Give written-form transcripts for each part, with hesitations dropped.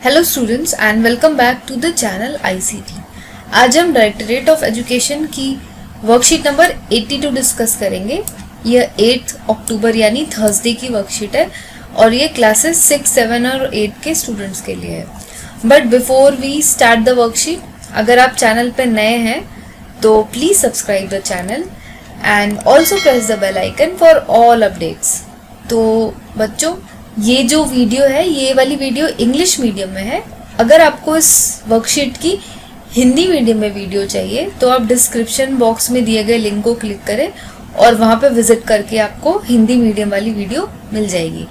Hello students and welcome back to the channel ICT. आज हम directorate of education की worksheet number 82 discuss करेंगे। यह 8 अक्टूबर यानी थर्सडे की वर्कशीट है और ये क्लासेस 6, 7 और 8 के स्टूडेंट्स के लिए है। But before we start the worksheet, अगर आप चैनल पे नए हैं तो please subscribe the channel and also press the bell icon for all updates. तो बच्चों, ये जो वीडियो है, ये वाली वीडियो इंग्लिश मीडियम में है। अगर आपको इस वर्कशीट की हिंदी मीडियम में वीडियो चाहिए तो आप डिस्क्रिप्शन बॉक्स में दिए गए लिंक को क्लिक करें और वहाँ पे विजिट करके आपको हिंदी मीडियम वाली वीडियो मिल जाएगी।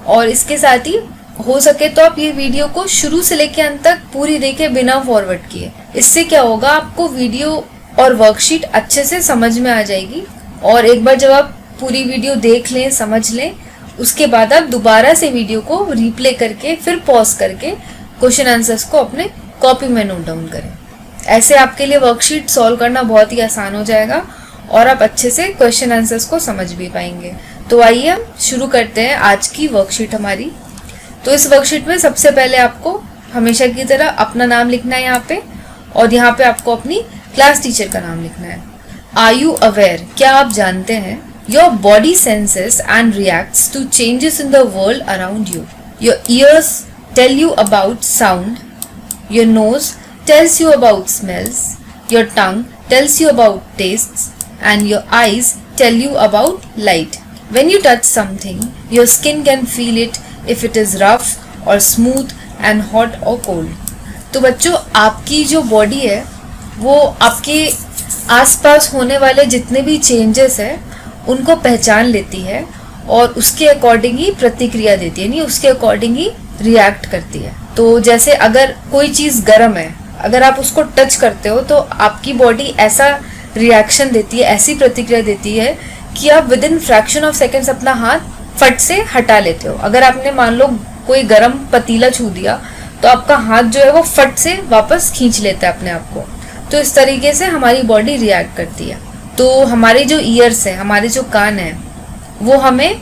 और इसके साथ ही हो सके तो आप ये वीडियो को शुरू से लेकर अंत तक पूरी देखे बिना फॉरवर्ड किए। इससे क्या होगा, आपको वीडियो और वर्कशीट अच्छे से समझ में आ जाएगी। और एक बार जब आप पूरी वीडियो देख लें, समझ लें, उसके बाद आप दोबारा से वीडियो को रिप्ले करके फिर पॉज करके क्वेश्चन आंसर्स को अपने कॉपी में नोट डाउन करें। ऐसे आपके लिए वर्कशीट सॉल्व करना बहुत ही आसान हो जाएगा और आप अच्छे से क्वेश्चन आंसर्स को समझ भी पाएंगे। तो आइए हम शुरू करते हैं आज की वर्कशीट हमारी। तो इस वर्कशीट में सबसे पहले आपको हमेशा की तरह अपना नाम लिखना है यहाँ पे, और यहाँ पे आपको अपनी क्लास टीचर का नाम लिखना है। आर यू अवेयर, क्या आप जानते हैं? Your body senses and reacts to changes in the world around you. Your ears tell you about sound. Your nose tells you about smells. Your tongue tells you about tastes. And your eyes tell you about light. When you touch something, your skin can feel it if it is rough or smooth and hot or cold. तो बच्चों, आपकी जो body है वो आपके आसपास होने वाले जितने भी चेंजेस है उनको पहचान लेती है और उसके अकॉर्डिंग ही प्रतिक्रिया देती है, यानी उसके अकॉर्डिंग ही रिएक्ट करती है। तो जैसे अगर कोई चीज़ गर्म है, अगर आप उसको टच करते हो तो आपकी बॉडी ऐसा रिएक्शन देती है, ऐसी प्रतिक्रिया देती है कि आप with in fraction of seconds अपना हाथ फट से हटा लेते हो। अगर आपने मान लो कोई गर्म पतीला छू दिया तो आपका हाथ जो है वो फट से वापस खींच लेता है अपने आप को। तो इस तरीके से हमारी बॉडी रिएक्ट करती है। तो हमारे जो ईयर्स है, हमारे जो कान है, वो हमें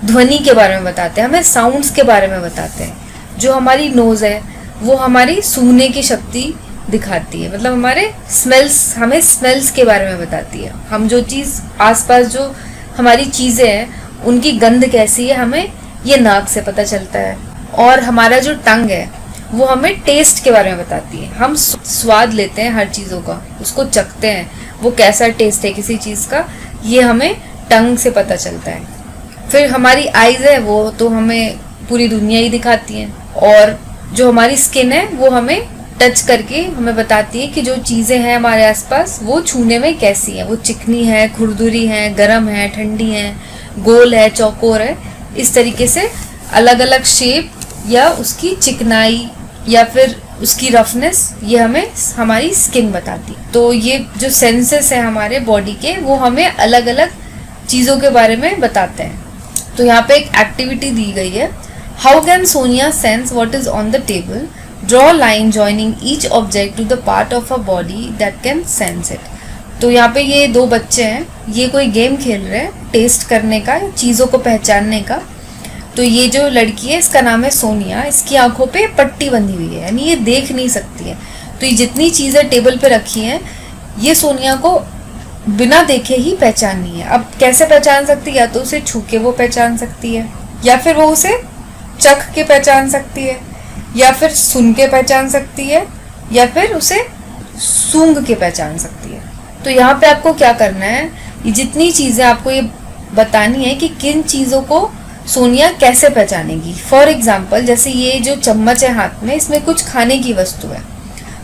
ध्वनि के बारे में बताते हैं, हमें साउंड्स के बारे में बताते हैं। जो हमारी नोज़ है वो हमारी सूंघने की शक्ति दिखाती है, मतलब हमारे स्मेल्स, हमें स्मेल्स के बारे में बताती है। हम जो चीज़ आसपास जो हमारी चीज़ें हैं उनकी गंध कैसी है, हमें ये नाक से पता चलता है। और हमारा जो टंग है वो हमें टेस्ट के बारे में बताती है। हम स्वाद लेते हैं हर चीज़ों का, उसको चखते हैं, वो कैसा टेस्ट है किसी चीज़ का, ये हमें टंग से पता चलता है। फिर हमारी आइज़ है वो तो हमें पूरी दुनिया ही दिखाती हैं। और जो हमारी स्किन है वो हमें टच करके हमें बताती है कि जो चीज़ें हैं हमारे आसपास वो छूने में कैसी हैं, वो चिकनी है, खुरदुरी है, गर्म है, ठंडी है, गोल है, चौकोर है। इस तरीके से अलग अलग शेप या उसकी चिकनाई या फिर उसकी रफनेस ये हमें हमारी स्किन बताती है। तो ये जो सेंसेस है हमारे बॉडी के वो हमें अलग अलग चीज़ों के बारे में बताते हैं। तो यहाँ पे एक एक्टिविटी दी गई है। How can Sonia sense what is on the table? Draw line joining each object to the part of a body that can sense it. तो यहाँ पे ये दो बच्चे हैं, ये कोई गेम खेल रहे हैं टेस्ट करने का, चीज़ों को पहचानने का। तो ये जो लड़की है इसका नाम है सोनिया, इसकी आंखों पे पट्टी बंधी हुई है, यानी ये देख नहीं सकती है। तो ये जितनी चीज़ें टेबल पे रखी हैं ये सोनिया को बिना देखे ही पहचाननी है। अब कैसे पहचान सकती है? या तो उसे छू के वो पहचान सकती है, या फिर वो उसे चख के पहचान सकती है, या फिर सुन के पहचान सकती है, या फिर उसे सूंघ के पहचान सकती है। तो यहाँ पे आपको क्या करना है, ये जितनी चीज़ें आपको ये बतानी है कि किन चीज़ों को सोनिया कैसे पहचानेगी। फॉर एग्जाम्पल, जैसे ये जो चम्मच है हाथ में, इसमें कुछ खाने की वस्तु है,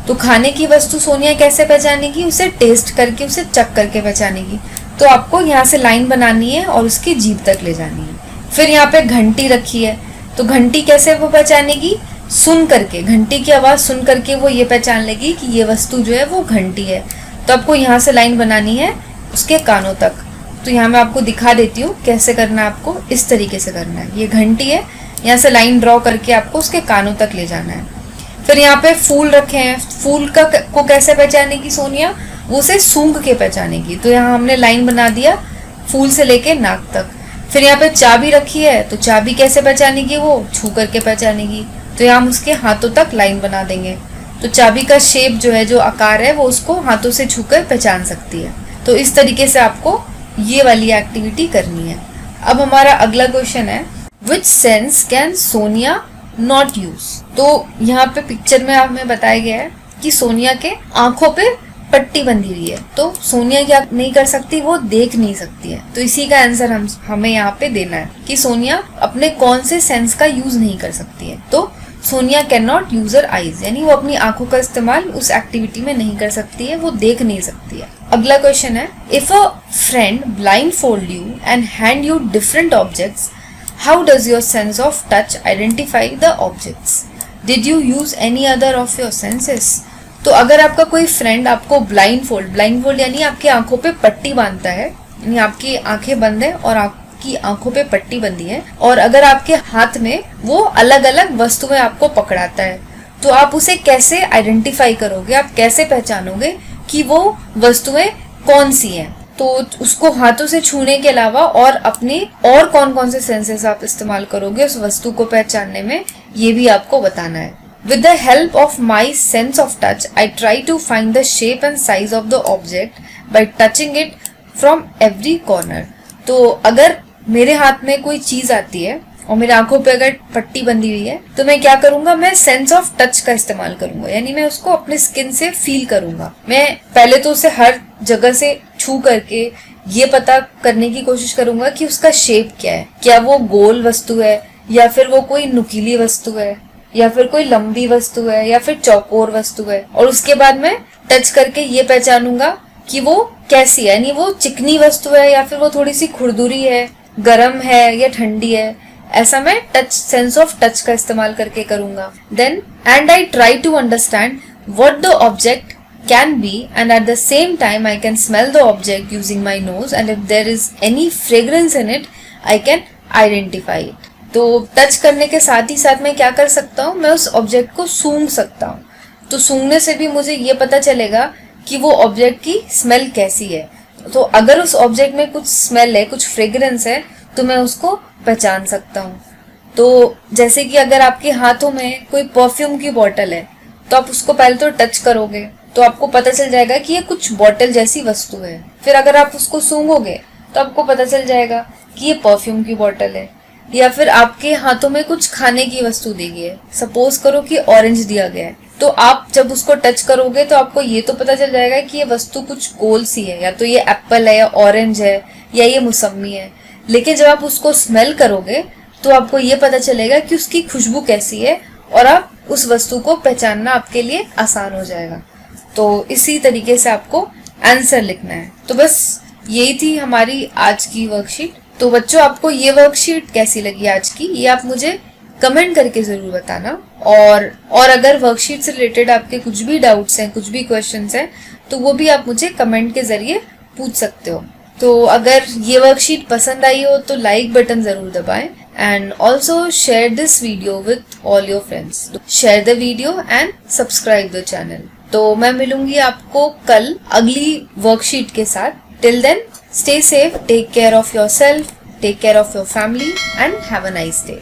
तो खाने की वस्तु सोनिया कैसे पहचानेगी? उसे टेस्ट करके, उसे चख करके पहचानेगी। तो आपको यहाँ से लाइन बनानी है और उसकी जीभ तक ले जानी है। फिर यहाँ पे घंटी रखी है, तो घंटी कैसे वो पहचानेगी? सुन करके, घंटी की आवाज़ सुन करके वो ये पहचान लेगी कि ये वस्तु जो है वो घंटी है। तो आपको यहाँ से लाइन बनानी है उसके कानों तक। तो यहाँ मैं आपको दिखा देती हूँ कैसे करना है। आपको इस तरीके से करना है, ये घंटी है, यहाँ से लाइन ड्रॉ करके आपको उसके कानों तक ले जाना है। फिर यहाँ पे फूल रखे हैं, फूल को कैसे पहचानेगी सोनिया? वो उसे सूंघ के पहचानेगी। तो यहाँ हमने लाइन बना दिया फूल से लेके नाक तक। फिर यहाँ पे चाबी रखी है, तो चाबी कैसे पहचानेगी? वो छू करके पहचानेगी। तो यहाँ हम उसके हाथों तक लाइन बना देंगे। तो चाबी का शेप जो है, जो आकार है, वो उसको हाथों से छूकर पहचान सकती है। तो इस तरीके से आपको ये वाली एक्टिविटी करनी है। अब हमारा अगला क्वेश्चन है, which sense can Sonia not use. तो यहाँ पे पिक्चर में हमें बताया गया है कि सोनिया के आंखों पे पट्टी बंधी हुई है, तो सोनिया क्या नहीं कर सकती, वो देख नहीं सकती है। तो इसी का आंसर हमें यहाँ पे देना है कि सोनिया अपने कौन से सेंस का यूज नहीं कर सकती है। तो Sonia can not use her eyes, यानी वो अपनी आंखों का इस्तेमाल उस एक्टिविटी में नहीं कर सकती है, वो देख नहीं सकती है। अगला क्वेश्चन है, if a friend blind fold you and hand you different objects, how does your sense of touch identify the objects? Did you use any other of your senses? तो अगर आपका कोई फ्रेंड आपको ब्लाइंड फोल्ड यानी आपकी आंखों पे पट्टी बांधता है, यानी आपकी आंखें बंद है और आपकी आंखों पे पट्टी बंधी है, और अगर आपके हाथ में वो अलग अलग वस्तुएं आपको पकड़ाता है, तो आप उसे कैसे आइडेंटिफाई करोगे, आप कैसे पहचानोगे कि वो वस्तुएं कौन सी हैं? तो उसको हाथों से छूने के अलावा और अपने और कौन कौन से सेंसेस आप इस्तेमाल करोगे उस वस्तु को पहचानने में, ये भी आपको बताना है। With the help of my sense of touch, I try to find the shape and size of the object by touching it from every corner. तो अगर मेरे हाथ में कोई चीज आती है और मेरे आंखों पे अगर पट्टी बंधी हुई है, तो मैं क्या करूंगा, मैं सेंस ऑफ टच का इस्तेमाल करूंगा, यानी मैं उसको अपने स्किन से फील करूंगा। मैं पहले तो उसे हर जगह से छू करके ये पता करने की कोशिश करूंगा कि उसका शेप क्या है, क्या वो गोल वस्तु है, या फिर वो कोई नुकीली वस्तु है, या फिर कोई लंबी वस्तु है, या फिर चौकोर वस्तु है। और उसके बाद मैं टच करके ये पहचानूंगा कि वो कैसी है, यानी वो चिकनी वस्तु है या फिर वो थोड़ी सी खुरदुरी है, गर्म है या ठंडी है। ऐसा मैं टच सेंस ऑफ टच का इस्तेमाल करके करूंगा। Then and I try to understand what the object can be, and at the same time I can smell the object using my nose, and if there is any fragrance in it I can identify it. तो touch करने के साथ ही साथ मैं क्या कर सकता हूँ, मैं उस ऑब्जेक्ट को सूंघ सकता हूँ। तो सूंघने से भी मुझे ये पता चलेगा कि वो ऑब्जेक्ट की स्मेल कैसी है। तो अगर उस ऑब्जेक्ट में कुछ स्मेल है, कुछ फ्रेग्रेंस है, तो मैं उसको पहचान सकता हूँ। तो जैसे कि अगर आपके हाथों में कोई परफ्यूम की बोतल है, तो आप उसको पहले तो टच करोगे तो आपको पता चल जाएगा कि ये कुछ बोतल जैसी वस्तु है। फिर अगर आप उसको सूंघोगे तो आपको पता चल जाएगा कि ये परफ्यूम की बोतल है। या फिर आपके हाथों में कुछ खाने की वस्तु दी गई है, सपोज करो कि ऑरेंज दिया गया है, तो आप जब उसको टच करोगे तो आपको ये तो पता चल जाएगा कि ये वस्तु कुछ गोल सी है, या तो ये एप्पल है या ऑरेंज है या ये मौसमी है। लेकिन जब आप उसको स्मेल करोगे तो आपको ये पता चलेगा कि उसकी खुशबू कैसी है, और आप उस वस्तु को पहचानना आपके लिए आसान हो जाएगा। तो इसी तरीके से आपको आंसर लिखना है। तो बस यही थी हमारी आज की वर्कशीट। तो बच्चों, आपको ये वर्कशीट कैसी लगी आज की, ये आप मुझे कमेंट करके जरूर बताना। और अगर वर्कशीट से रिलेटेड आपके कुछ भी डाउट्स हैं, कुछ भी क्वेश्चंस हैं, तो वो भी आप मुझे कमेंट के जरिए पूछ सकते हो। तो अगर ये वर्कशीट पसंद आई हो तो लाइक बटन जरूर दबाएं, and also share this video with all your friends. Share the video and subscribe the channel. तो मैं मिलूंगी आपको कल अगली वर्कशीट के साथ। Till then, stay safe, take care of yourself, take care of your family and have a nice day.